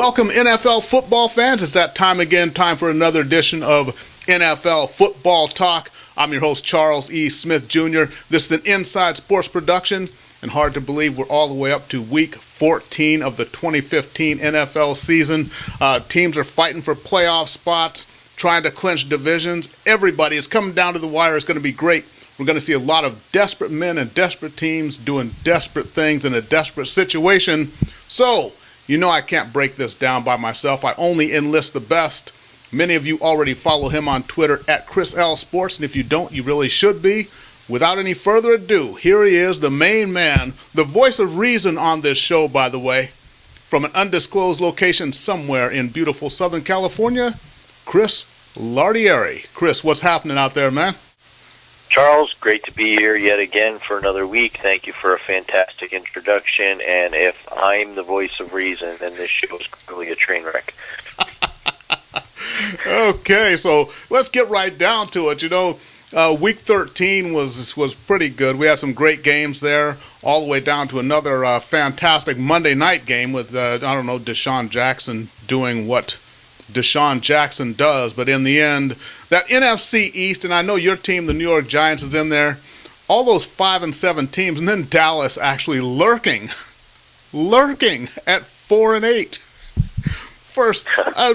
Welcome, NFL football fans. It's that time again, time for another edition of NFL Football Talk. I'm your host, Charles E. Smith Jr. This is an Inside Sports production, and hard to believe we're all the way up to Week 14 of the 2015 NFL season. Teams are fighting for playoff spots, trying to clinch divisions. Everybody is coming down to the wire. It's going to be great. We're going to see a lot of desperate men and desperate teams doing desperate things in a desperate situation. So, you know I can't break this down by myself. I only enlist the best. Many of you already follow him on Twitter at Chris L Sports, and if you don't, you really should be. Without any further ado, here he is, the main man, the voice of reason on this show, by the way, from an undisclosed location somewhere in beautiful Southern California, Chris Lardieri. Chris, what's happening out there, man? Charles, great to be here yet again for another week. Thank you for a fantastic introduction. And if I'm the voice of reason, then this show is clearly a train wreck. Okay, so let's get right down to it. You know, Week 13 was pretty good. We had some great games there, all the way down to another fantastic Monday night game with, Deshaun Jackson doing what Deshaun Jackson does. But in the end, that NFC East, and I know your team, the New York Giants, is in there, all those 5-7 teams, and then Dallas actually lurking at 4-8. First,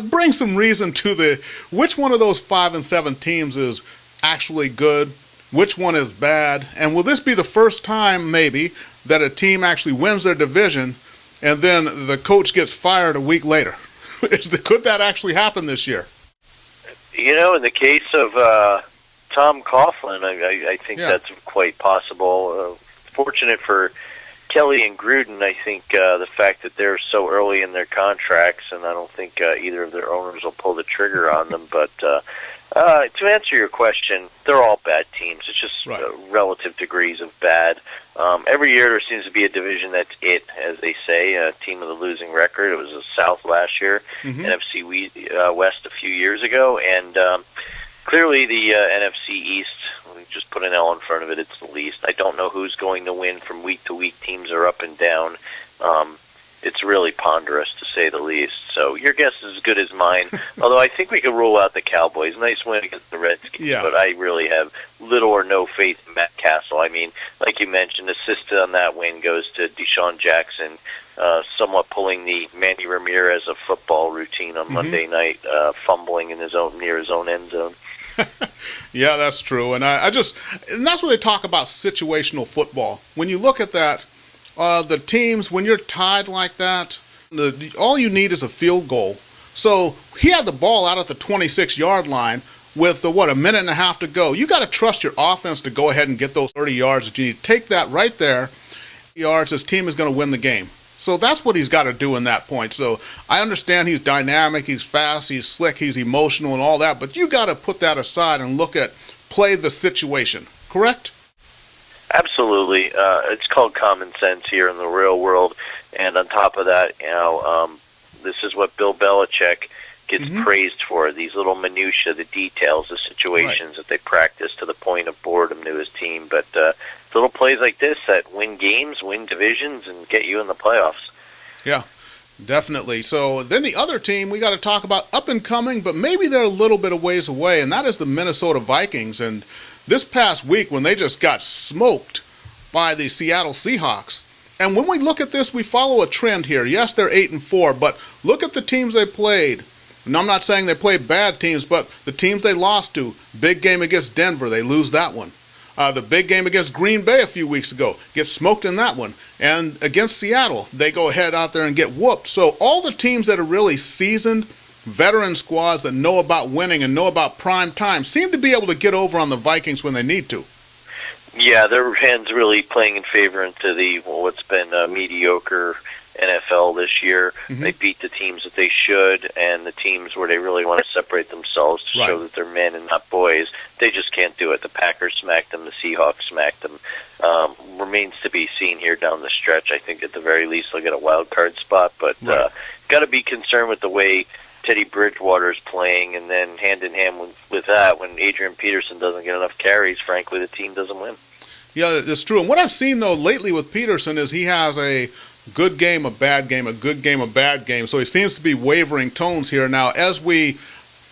bring some reason to which one of those 5-7 teams is actually good, which one is bad, and will this be the first time, maybe, that a team actually wins their division and then the coach gets fired a week later? Could that actually happen this year? You know, in the case of Tom Coughlin, I think that's quite possible. Fortunate for Kelly and Gruden, I think the fact that they're so early in their contracts, and I don't think either of their owners will pull the trigger on them. But to answer your question, they're all bad teams. It's just relative degrees of bad. Every year there seems to be a division that's it, as they say, a team with a losing record. It was the South last year, NFC West a few years ago, and clearly the NFC East, we just put an L in front of it, it's the least. I don't know who's going to win from week to week. Teams are up and down. It's really ponderous, to say the least. So your guess is as good as mine, although I think we could rule out the Cowboys. Nice win against the Redskins, but I really have little or no faith in Matt Castle. I mean, like you mentioned, assist on that win goes to Deshaun Jackson, somewhat pulling the Manny Ramirez of football routine on Monday night, fumbling in near his own end zone. Yeah, that's true. And and that's what they talk about, situational football. When you look at that, the teams, when you're tied like that, all you need is a field goal. So he had the ball out at the 26-yard line with, a minute and a half to go. You got to trust your offense to go ahead and get those 30 yards that you need. Take that right there, yards, his team is going to win the game. So that's what he's got to do in that point. So I understand he's dynamic, he's fast, he's slick, he's emotional and all that, but you got to put that aside and play the situation, correct? Absolutely. It's called common sense here in the real world. And on top of that, this is what Bill Belichick gets praised for, these little minutiae, the details, the situations that they practice to the point of boredom to his team. But little plays like this that win games, win divisions, and get you in the playoffs. Yeah, definitely. So then the other team we got to talk about, up and coming, but maybe they're a little bit of ways away, and that is the Minnesota Vikings. And this past week when they just got smoked by the Seattle Seahawks. And when we look at this, we follow a trend here. Yes, they're 8-4, but look at the teams they played. And I'm not saying they played bad teams, but the teams they lost to, big game against Denver, they lose that one. The big game against Green Bay a few weeks ago, get smoked in that one. And against Seattle, they go ahead out there and get whooped. So all the teams that are really seasoned, veteran squads that know about winning and know about prime time seem to be able to get over on the Vikings when they need to. Yeah, their hands really playing in favor into what's been mediocre NFL this year. They beat the teams that they should, and the teams where they really want to separate themselves to show that they're men and not boys, they just can't do it. The Packers smacked them, the Seahawks smacked them. Remains to be seen here down the stretch. I think at the very least they'll get a wild card spot, but got to be concerned with the way Teddy Bridgewater is playing, and then hand in hand with that, when Adrian Peterson doesn't get enough carries, frankly, the team doesn't win. Yeah, that's true. And what I've seen, though, lately with Peterson is he has a good game, a bad game, a good game, a bad game. So he seems to be wavering tones here. Now, as we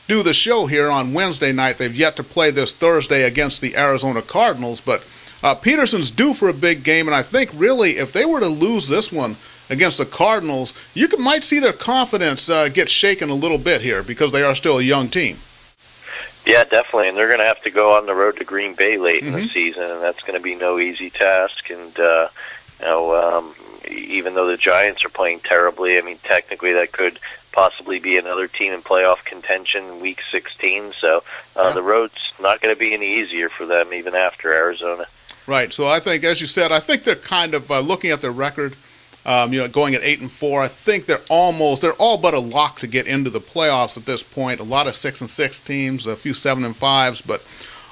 do the show here on Wednesday night, they've yet to play this Thursday against the Arizona Cardinals, but Peterson's due for a big game, and I think really if they were to lose this one against the Cardinals, might see their confidence get shaken a little bit here because they are still a young team. Yeah, definitely, and they're going to have to go on the road to Green Bay late in the season, and that's going to be no easy task. And even though the Giants are playing terribly, I mean, technically that could possibly be another team in playoff contention in Week 16. So the road's not going to be any easier for them even after Arizona. Right. So I think, as you said, I think they're kind of looking at their record. Going at 8-4, I think they're all but a lock to get into the playoffs at this point. A lot of 6-6 teams, a few 7-5s, but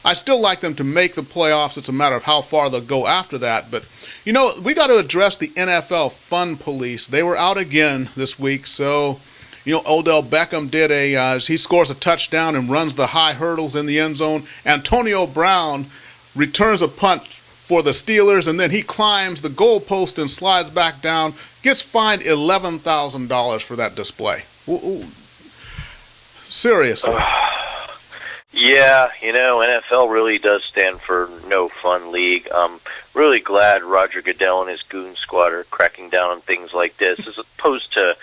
I still like them to make the playoffs. It's a matter of how far they'll go after that. But we got to address the NFL fun police. They were out again this week. So, Odell Beckham he scores a touchdown and runs the high hurdles in the end zone. Antonio Brown returns a punt for the Steelers, and then he climbs the goalpost and slides back down, gets fined $11,000 for that display. Ooh. Seriously. Yeah, NFL really does stand for no fun league. I'm really glad Roger Goodell and his goon squad are cracking down on things like this, as opposed to,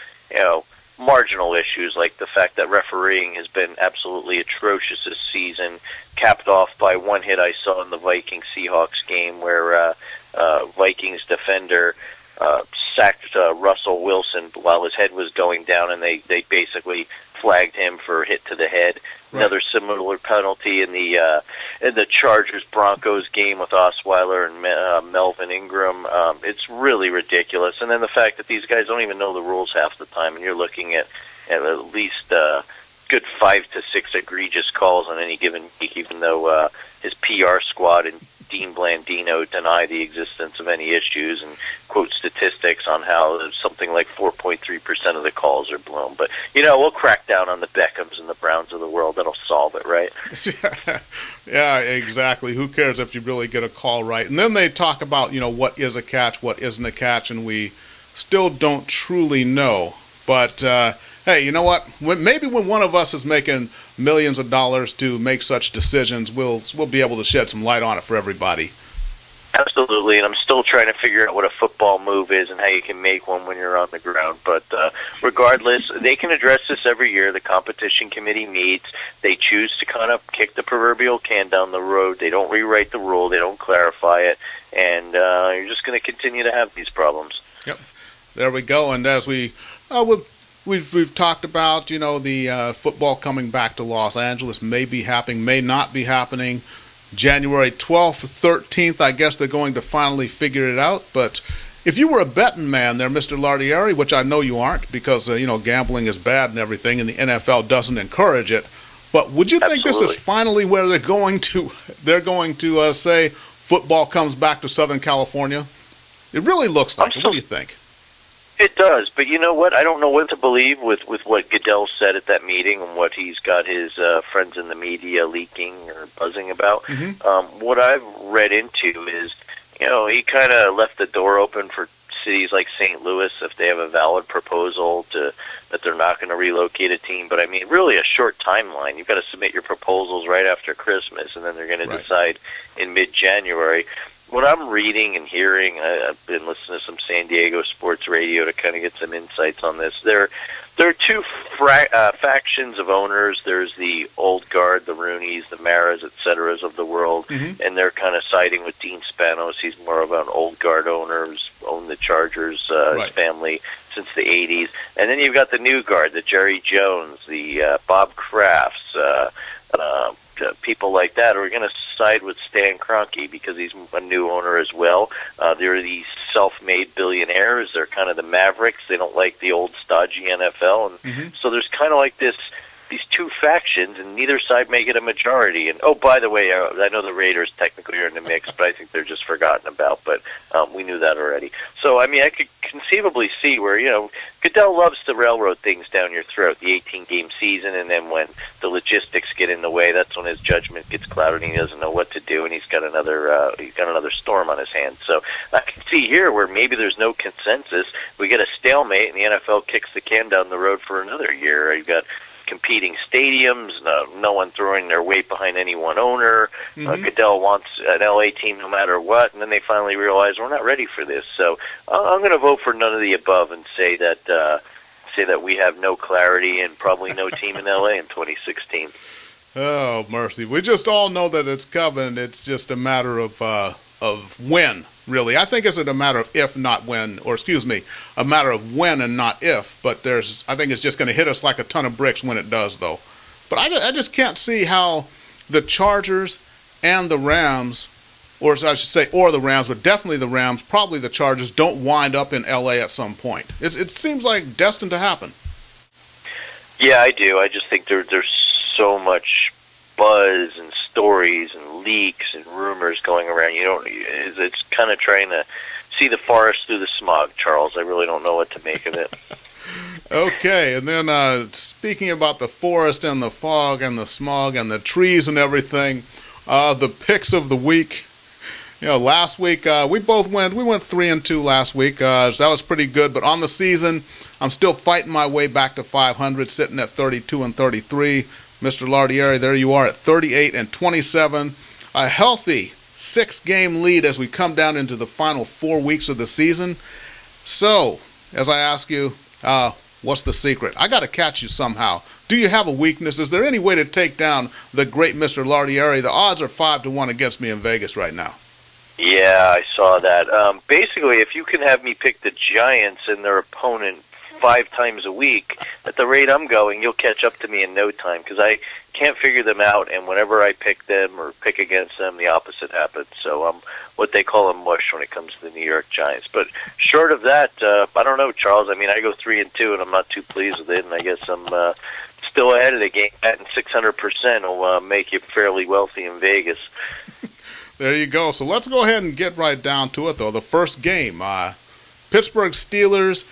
marginal issues like the fact that refereeing has been absolutely atrocious this season, capped off by one hit I saw in the Vikings-Seahawks game where Vikings defender sacked Russell Wilson while his head was going down, and they basically flagged him for a hit to the head. Right. Another similar penalty in the Chargers-Broncos game with Osweiler and Melvin Ingram. It's really ridiculous. And then the fact that these guys don't even know the rules half the time, and you're looking at least good 5 to 6 egregious calls on any given week, even though his PR squad and Dean Blandino deny the existence of any issues and quote statistics on how something like 4.3% of the calls are blown. But, we'll crack down on the Beckhams and the Browns of the world. That'll solve it, right? Yeah, exactly. Who cares if you really get a call right? And then they talk about, what is a catch, what isn't a catch, and we still don't truly know. But, hey, you know what? Maybe when one of us is making millions of dollars to make such decisions, we'll be able to shed some light on it for everybody. Absolutely, and I'm still trying to figure out what a football move is and how you can make one when you're on the ground. But regardless, they can address this every year. The competition committee meets. They choose to kind of kick the proverbial can down the road. They don't rewrite the rule. They don't clarify it. And you're just going to continue to have these problems. Yep. There we go. And as we've talked about, the football coming back to Los Angeles may be happening, may not be happening. January 12th, 13th, I guess they're going to finally figure it out. But if you were a betting man there, Mr. Lardieri, which I know you aren't because, gambling is bad and everything, and the NFL doesn't encourage it. But would you think this is finally where they're going to say football comes back to Southern California? It really looks like it. What do you think? It does, but you know what? I don't know what to believe with what Goodell said at that meeting and what he's got his friends in the media leaking or buzzing about. Mm-hmm. What I've read into is, he kind of left the door open for cities like St. Louis if they have a valid proposal that they're not going to relocate a team. But, I mean, really a short timeline. You've got to submit your proposals right after Christmas, and then they're going to decide in mid-January. What I'm reading and hearing, I've been listening to some San Diego sports radio to kind of get some insights on this. There are two factions of owners. There's the old guard, the Rooneys, the Maras, et ceteras of the world, and they're kind of siding with Dean Spanos. He's more of an old guard owner who's owned the Chargers, his family, since the 80s. And then you've got the new guard, the Jerry Jones, the Bob Krafts, people like that are going to side with Stan Kroenke because he's a new owner as well. They're these self-made billionaires. They're kind of the Mavericks. They don't like the old stodgy NFL. And so there's kind of like this these two factions, and neither side may get a majority. And oh, by the way, I know the Raiders technically are in the mix, but I think they're just forgotten about. But we knew that already. So I mean, I could conceivably see where Goodell loves to railroad things down your throat, the 18-game season, and then when the logistics get in the way, that's when his judgment gets clouded and he doesn't know what to do, and he's got another storm on his hands. So I can see here where maybe there's no consensus. We get a stalemate, and the NFL kicks the can down the road for another year. You've got competing stadiums, no one throwing their weight behind any one owner. Goodell wants an LA team no matter what, and then they finally realize we're not ready for this. So I'm going to vote for none of the above and say that we have no clarity and probably no team in LA in 2016. Oh, mercy. We just all know that it's coming. It's just a matter of when, really. I think it's a matter of if, not when, or excuse me, a matter of when and not if. But I think it's just going to hit us like a ton of bricks when it does, though. But I just can't see how the Chargers and the Rams, or I should say, or the Rams, but definitely the Rams, probably the Chargers, don't wind up in LA at some point. It seems like destined to happen. Yeah, I do. I just think there's so much buzz and stories and leaks and rumors going around. It's kind of trying to see the forest through the smog, Charles. I really don't know what to make of it. Okay, and then speaking about the forest and the fog and the smog and the trees and everything, the picks of the week. Last week we went 3-2 last week. So that was pretty good. But on the season, I'm still fighting my way back to 500, sitting at 32-33. Mr. Lardieri, there you are at 38-27. A healthy 6-game lead as we come down into the final 4 weeks of the season. So, as I ask you, what's the secret? I got to catch you somehow. Do you have a weakness? Is there any way to take down the great Mr. Lardieri? The odds are 5-1 against me in Vegas right now. Yeah, I saw that. Basically, if you can have me pick the Giants and their opponent 5 times a week, at the rate I'm going, you'll catch up to me in no time because I can't figure them out, and whenever I pick them or pick against them, the opposite happens. So I'm what they call a mush when it comes to the New York Giants. But short of that, I don't know, Charles. I mean, I go 3-2, and I'm not too pleased with it, and I guess I'm still ahead of the game. Batting 600% will make you fairly wealthy in Vegas. There you go. So let's go ahead and get right down to it, though. The first game, Pittsburgh Steelers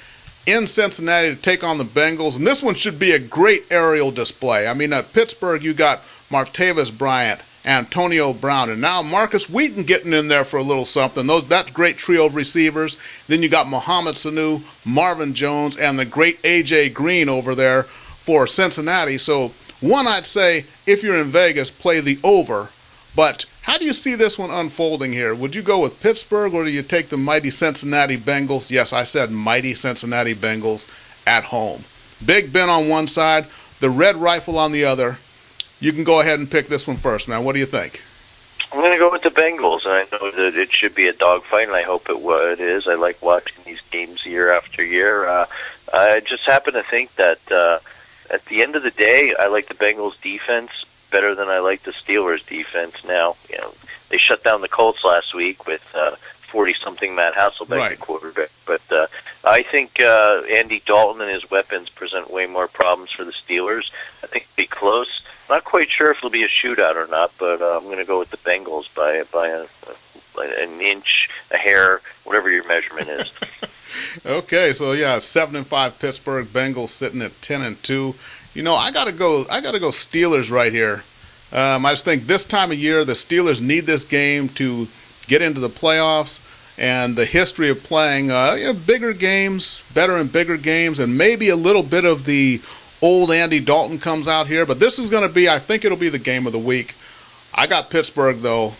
in Cincinnati to take on the Bengals. And this one should be a great aerial display. I mean, at Pittsburgh, you got Martavis Bryant, Antonio Brown, and now Marcus Wheaton getting in there for a little something. That's great trio of receivers. Then you got Mohamed Sanu, Marvin Jones, and the great A.J. Green over there for Cincinnati. So one, I'd say, if you're in Vegas, play the over. But how do you see this one unfolding here? Would you go with Pittsburgh, or do you take the mighty Cincinnati Bengals? Yes, I said mighty Cincinnati Bengals at home. Big Ben on one side, the Red Rifle on the other. You can go ahead and pick this one first, man. What do you think? I'm going to go with the Bengals. I know that it should be a dogfight, and I hope it is. I like watching these games year after year. I just happen to think that at the end of the day, I like the Bengals defense better than I like the Steelers defense. Now, they shut down the Colts last week with 40-something Matt Hasselbeck, the quarterback. But I think Andy Dalton and his weapons present way more problems for the Steelers. I think it'll be close. Not quite sure if it'll be a shootout or not, but I'm going to go with the Bengals by an inch, a hair, whatever your measurement is. Okay, so 7-5 Pittsburgh, Bengals sitting at 10-2. I gotta go Steelers right here. I just think this time of year the Steelers need this game to get into the playoffs, and the history of playing bigger games, better and bigger games, and maybe a little bit of the old Andy Dalton comes out here. But this is going to be, I think it'll be the game of the week. I got Pittsburgh though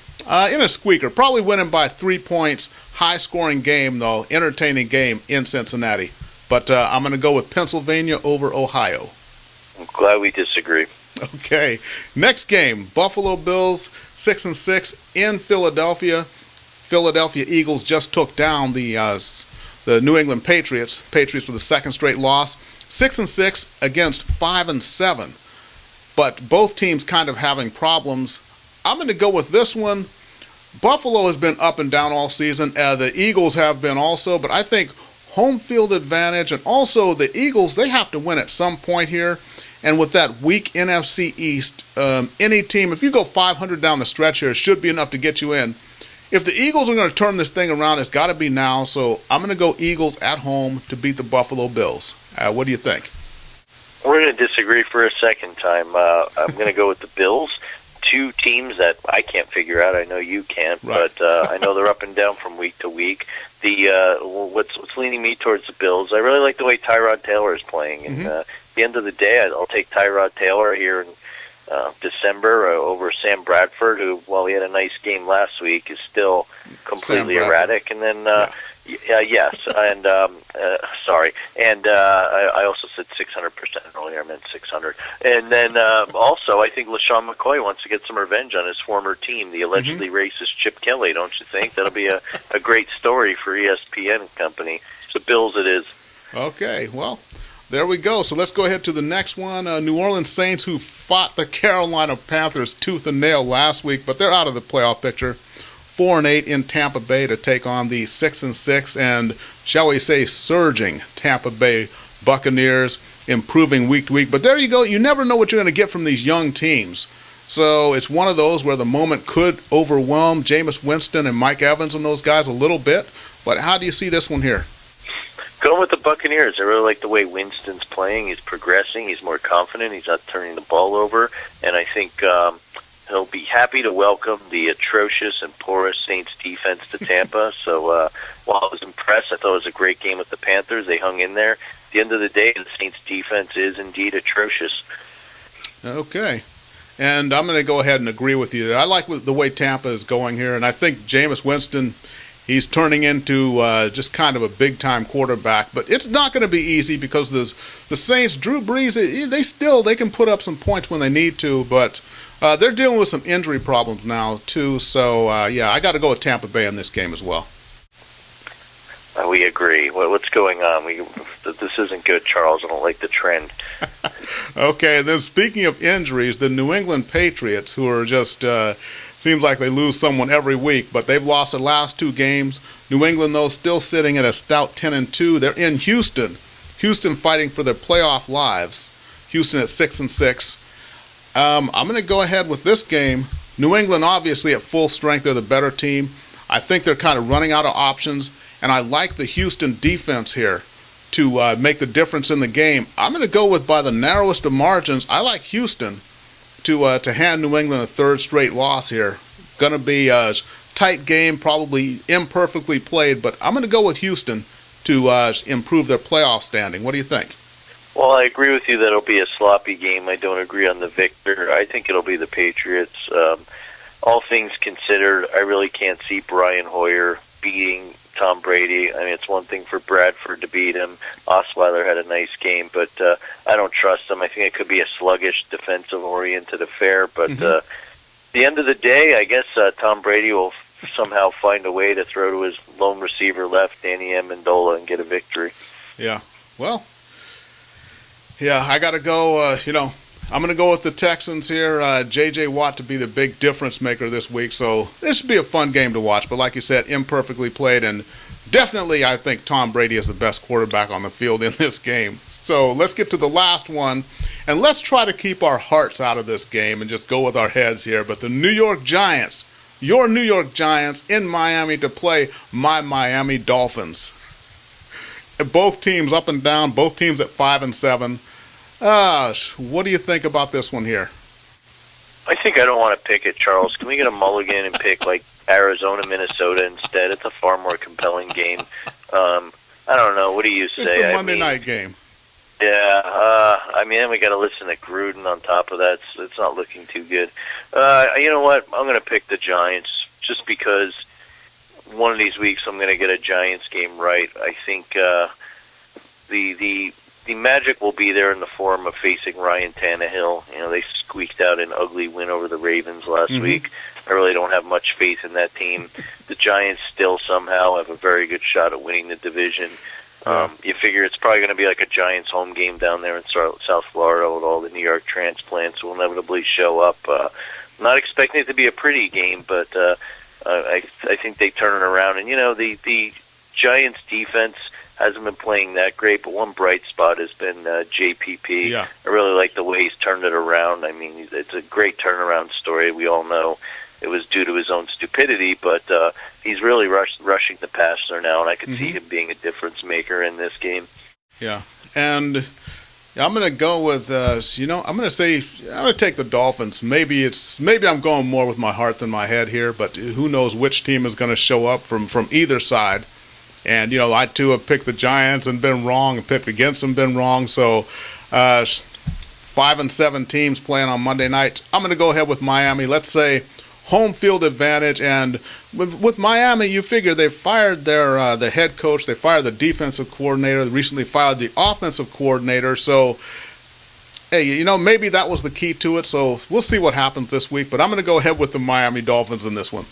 in a squeaker, probably winning by 3 points. High-scoring game though, entertaining game in Cincinnati. But I'm going to go with Pennsylvania over Ohio. I'm glad we disagree. Okay. Next game, Buffalo Bills 6-6 in Philadelphia. Philadelphia Eagles just took down the New England Patriots. Patriots with a second straight loss. 6-6 against 5-7. But both teams kind of having problems. I'm going to go with this one. Buffalo has been up and down all season. The Eagles have been also, but I think home field advantage, and also the Eagles, they have to win at some point here. And with that weak NFC East, any team, if you go 500 down the stretch here, it should be enough to get you in. If the Eagles are going to turn this thing around, it's got to be now. So I'm going to go Eagles at home to beat the Buffalo Bills. What do you think? We're going to disagree for a second time. I'm going to go with the Bills. Two teams that I can't figure out. I know you can't, right. but I know they're up and down from week to week. What's leaning me towards the Bills, I really like the way Tyrod Taylor is playing. And at the end of the day, I'll take Tyrod Taylor here in December over Sam Bradford, who, while he had a nice game last week, is still completely erratic. And then, yes, and sorry, and I also said 600% earlier. I meant 600. And then also, I think LaShawn McCoy wants to get some revenge on his former team, the allegedly racist Chip Kelly. Don't you think that'll be a great story for ESPN and company? So Bills, it is. Okay, well. There we go. So let's go ahead to the next one. New Orleans Saints, who fought the Carolina Panthers tooth and nail last week, but they're out of the playoff picture. 4-8 in Tampa Bay to take on the 6-6 and, shall we say, surging Tampa Bay Buccaneers, improving week to week. But there you go. You never know what you're going to get from these young teams. So it's one of those where the moment could overwhelm Jameis Winston and Mike Evans and those guys a little bit. But how do you see this one here? Going with the Buccaneers. I really like the way Winston's playing. He's progressing. He's more confident. He's not turning the ball over. And I think he'll be happy to welcome the atrocious and porous Saints defense to Tampa. So while I was impressed, I thought it was a great game with the Panthers. They hung in there. At the end of the day, the Saints defense is indeed atrocious. Okay. And I'm going to go ahead and agree with you. I like the way Tampa is going here. And I think Jameis Winston, he's turning into just kind of a big-time quarterback. But it's not going to be easy because the Saints, Drew Brees, they can put up some points when they need to. But they're dealing with some injury problems now, too. So, I got to go with Tampa Bay in this game as well. We agree. What's going on? This isn't good, Charles. I don't like the trend. Okay, and then speaking of injuries, the New England Patriots, who are just seems like they lose someone every week, but they've lost their last two games. New England, though, still sitting at a stout 10-2. They're in Houston. Houston fighting for their playoff lives. Houston at 6-6. I'm going to go ahead with this game. New England, obviously, at full strength, they're the better team. I think they're kind of running out of options, and I like the Houston defense here to make the difference in the game. I'm going to go with, by the narrowest of margins, I like Houston to hand New England a third straight loss here. Going to be a tight game, probably imperfectly played, but I'm going to go with Houston to improve their playoff standing. What do you think? Well, I agree with you that it'll be a sloppy game. I don't agree on the victor. I think it'll be the Patriots. All things considered, I really can't see Brian Hoyer beating Tom Brady. I mean, it's one thing for Bradford to beat him. Osweiler had a nice game, but I don't trust him. I think it could be a sluggish, defensive-oriented affair. But at the end of the day, I guess Tom Brady will somehow find a way to throw to his lone receiver left, Danny Amendola, and get a victory. Yeah, well, I got to go, I'm going to go with the Texans here. J.J. Watt to be the big difference maker this week. So this should be a fun game to watch. But like you said, imperfectly played. And definitely I think Tom Brady is the best quarterback on the field in this game. So let's get to the last one. And let's try to keep our hearts out of this game and just go with our heads here. But the New York Giants, your New York Giants in Miami to play my Miami Dolphins. Both teams up and down, both teams at 5-7. What do you think about this one here? I think I don't want to pick it, Charles. Can we get a mulligan and pick like Arizona, Minnesota instead? It's a far more compelling game. I don't know. What do you say? It's the Monday night game. Yeah. I mean, we got to listen to Gruden on top of that. So it's not looking too good. You know what? I'm going to pick the Giants just because one of these weeks I'm going to get a Giants game right. I think the magic will be there in the form of facing Ryan Tannehill. You know, they squeaked out an ugly win over the Ravens last week. I really don't have much faith in that team. The Giants still somehow have a very good shot at winning the division. You figure it's probably going to be like a Giants home game down there in South Florida with all the New York transplants who will inevitably show up. Not expecting it to be a pretty game, but I think they turn it around. And, you know, the Giants defense hasn't been playing that great, but one bright spot has been JPP. Yeah. I really like the way he's turned it around. I mean, it's a great turnaround story. We all know it was due to his own stupidity, but he's really rushing the passer now, and I could see him being a difference maker in this game. Yeah, and I'm going to go with, I'm going to take the Dolphins. Maybe I'm going more with my heart than my head here, but who knows which team is going to show up from either side. And, I too have picked the Giants and been wrong, and picked against them, been wrong. So 5 and 7 teams playing on Monday night. I'm going to go ahead with Miami. Let's say home field advantage, and with Miami, you figure they fired their the head coach, they fired the defensive coordinator, they recently fired the offensive coordinator. So, hey, maybe that was the key to it. So we'll see what happens this week. But I'm going to go ahead with the Miami Dolphins in this one.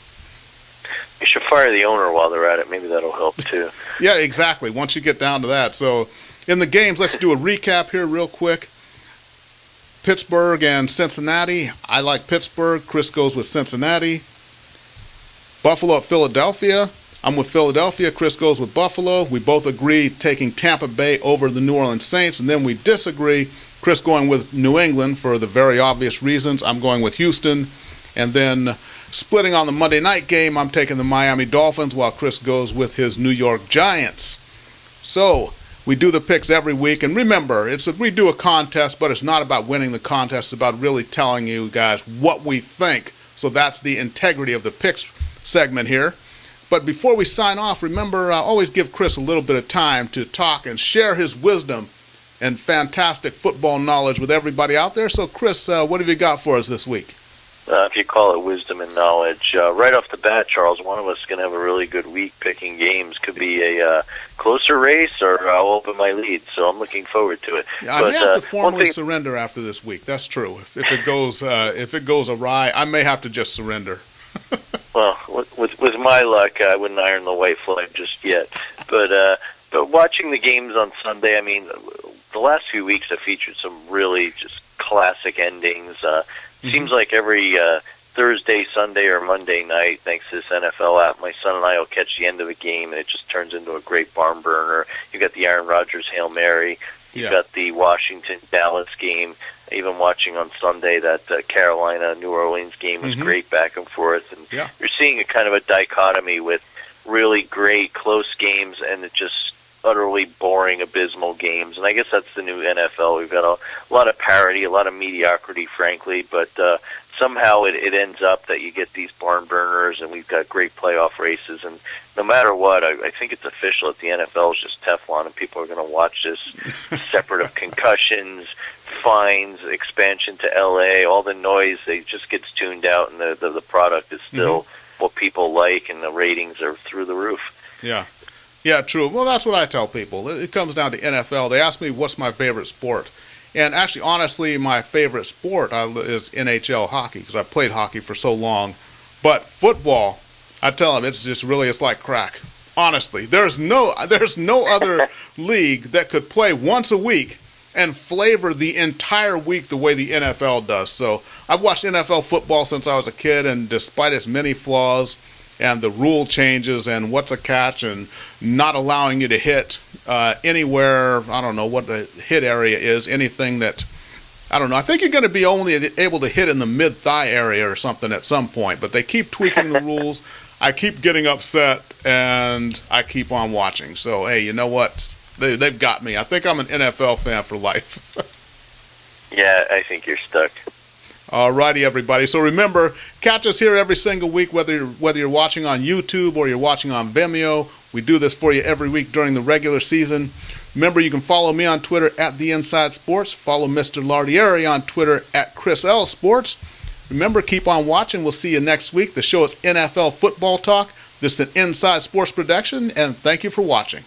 You should fire the owner while they're at it. Maybe that'll help too. Yeah, exactly. Once you get down to that. So in the games, let's do a recap here real quick. Pittsburgh and Cincinnati. I like Pittsburgh. Chris goes with Cincinnati. Buffalo at Philadelphia. I'm with Philadelphia. Chris goes with Buffalo. We both agree taking Tampa Bay over the New Orleans Saints, and then we disagree. Chris going with New England for the very obvious reasons. I'm going with Houston. And then splitting on the Monday night game, I'm taking the Miami Dolphins while Chris goes with his New York Giants. So we do the picks every week, and remember, we do a contest, but it's not about winning the contest. It's about really telling you guys what we think. So that's the integrity of the picks segment here. But before we sign off, remember, always give Chris a little bit of time to talk and share his wisdom and fantastic football knowledge with everybody out there. So, Chris, what have you got for us this week? If you call it wisdom and knowledge, right off the bat, Charles, one of us is going to have a really good week picking games. Could be a closer race, or I'll open my lead. So I'm looking forward to it. Yeah, I may have to formally surrender after this week. That's true. If it goes awry, I may have to just surrender. Well, with my luck, I wouldn't iron the white flag just yet. But watching the games on Sunday, I mean, the last few weeks have featured some really just classic endings. Seems like every Thursday, Sunday, or Monday night, thanks to this NFL app, my son and I will catch the end of a game, and it just turns into a great barn burner. You've got the Aaron Rodgers Hail Mary. You've got the Washington-Dallas game. Even watching on Sunday that Carolina-New Orleans game was great back and forth. And you're seeing a kind of a dichotomy with really great close games and just utterly boring, abysmal games. And I guess that's the new NFL. We've got a lot of parity, a lot of mediocrity, frankly, but somehow it ends up that you get these barn burners, and we've got great playoff races. And no matter what, I think it's official that the NFL is just Teflon, and people are going to watch this separate of concussions, fines, expansion to L.A., all the noise, it just gets tuned out, and the product is still what people like, and the ratings are through the roof. Yeah, true. Well, that's what I tell people. It comes down to NFL. They ask me what's my favorite sport. And actually, honestly, my favorite sport is NHL hockey, because I played hockey for so long. But football, I tell them, it's like crack. Honestly, there's no other league that could play once a week and flavor the entire week the way the NFL does. So I've watched NFL football since I was a kid, and despite its many flaws and the rule changes and what's a catch and not allowing you to hit anywhere, I don't know what the hit area is, anything that, I don't know. I think you're going to be only able to hit in the mid-thigh area or something at some point, but they keep tweaking the rules. I keep getting upset, and I keep on watching. So, hey, you know what? They've got me. I think I'm an NFL fan for life. Yeah, I think you're stuck. All righty, everybody. So remember, catch us here every single week, whether you're watching on YouTube or you're watching on Vimeo. We do this for you every week during the regular season. Remember, you can follow me on Twitter at The Inside Sports. Follow Mr. Lardieri on Twitter at Chris L. Sports. Remember, keep on watching. We'll see you next week. The show is NFL Football Talk. This is an Inside Sports production, and thank you for watching.